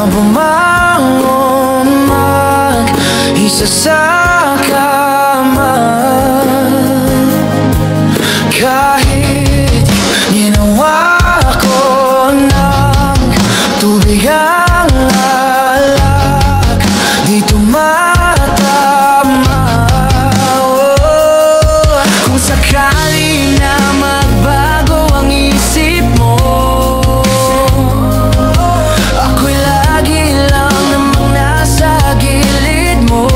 bumangon mag-isa sa kama. Kahit ginawa ko ng tubig ang alak, di tumatama. Kung sakali na magbago ang isip mo, ako'y lagi lang namang nasa gilid mo.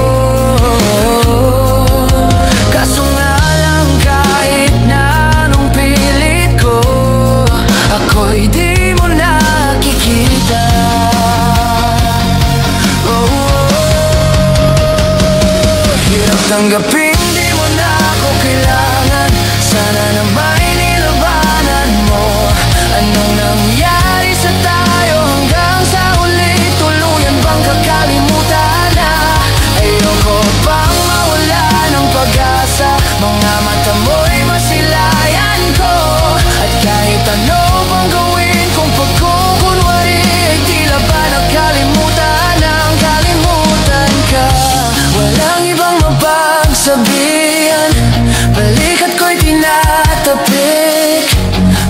Kaso nga lang kahit na anong pilit ko, ako'y di mo nakikita. Hirap tanggapin, di mo na ako kailangan. Sana na may nilabanan mo. Anong nangyari sa tayo hanggang sa huli? Tuluyan bang kakalimutan na? Ayoko pang mawala ng pag-asa. Mga mata mo'y masilayan ko. At kahit ano bang gawin kung pagkukunwari, ay tila ba nakalimutan ang kalimutan ka. Walang ibang mapagsabihan, balikat ko'y tinatapik.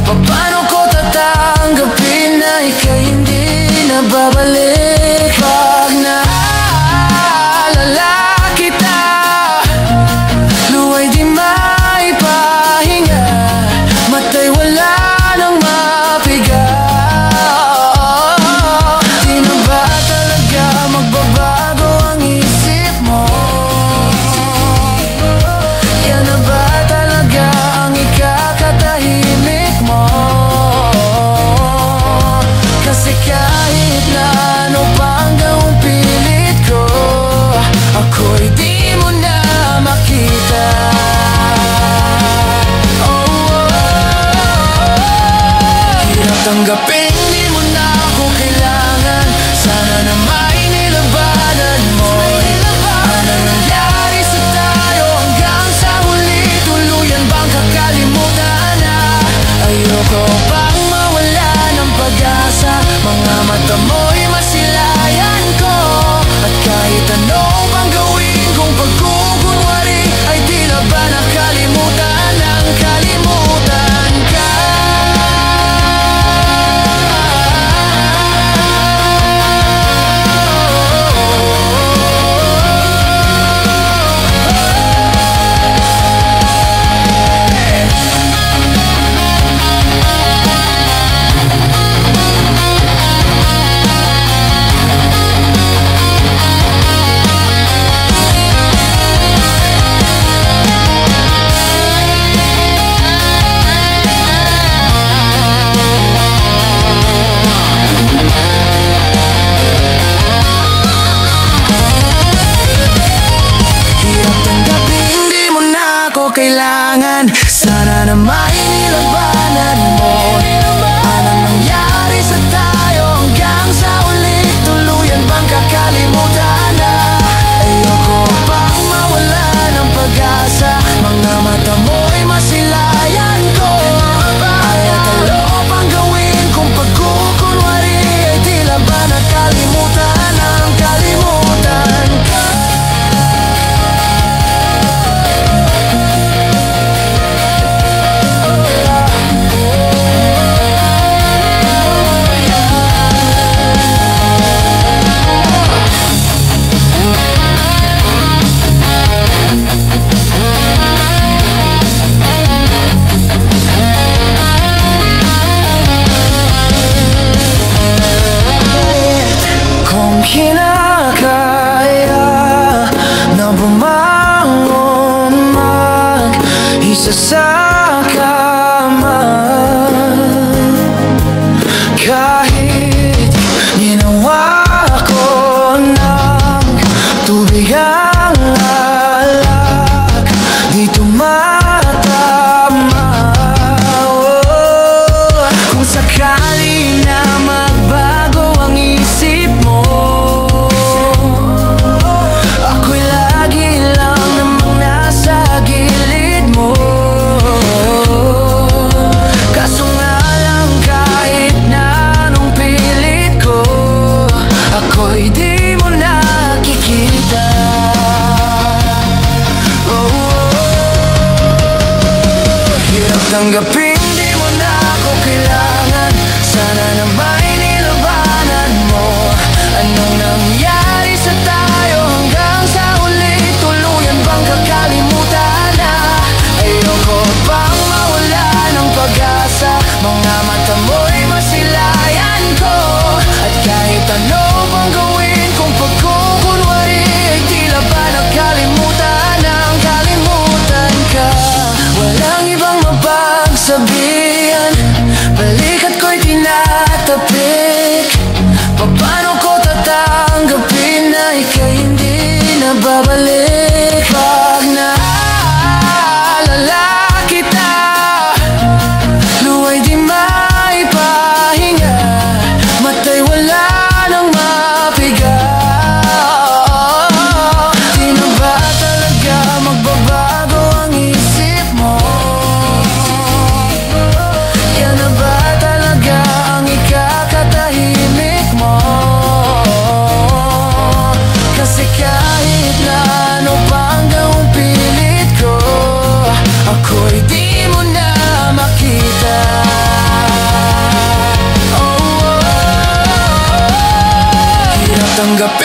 Paano ko tatanggapin na ika'y hindi na babalik? Pag naalala kita, luwa'y di maipahinga, mata'y wala nang mapiga. Di na ba talaga magbabago ang isip mo? Yan na ba talaga ang ikakatahimik mo? Kasi kahit na ano pang gawing pilit ko, ako'y di mo na makita. Hirap tanggapin, di mo na ako kailangan. Sana na may nilabanan mo. Ano nangyari sa tayo hanggang sa huli? Tuluyan bang kakalimutan na? Ayoko pang mawala ng pag-asa. Mga mata mo'y masilayan ko. At kahit ano bang gawin kung pagkukunwari, ay tila ba nakalimutan ang kalimutan ka. Hirap tanggapin, di mo na ako kailangan. Sana na may nilabanan mo. Anong nangyari sa tayo hanggang sa huli? Tuluyan bang kakalimutan na? Ayoko pang mawala ng pag-asa. Mga mata mo'y masilayan ko. Kahit ano pang gawin kung pagkukunwari, ay tila ba nakalimutan ang kalimutan ka. Kung kinakaya na bumangon mag-isa sa kama, kahit ginawa ko ng tubig ang alak, di tumatama. Kung sakali na magbago ang isip mo, ako'y lagi lang namang nasa gilid mo. tanggapin di mo na ako kailangan. Sana na may nilabanan mo. Anong nangyari sa tayo hanggang sa huli? Tuluyan bang kakalimutan na? Ayoko pang mawala ng pag-asa. Mga mata mo'y masilayan ko. At kahit ano pang gawin kung pagkukunwari, ay tila ba nakalimutan ang kalimutan ka. Walang ibang mapagsabihan, balikat ko'y tinatapik. Paano ko tatanggapin na ika'y hindi na babalik? Pag naalala kita, luwa'y di maipahinga, mata'y wala nang mapiga. Di na ba talaga magbabago ang isip mo? Yan na ba talaga ang ikakatahimik mo? Kasi kahit na ano pang gawing pilit ko, ako'y di mo na makita. Hirap tanggapin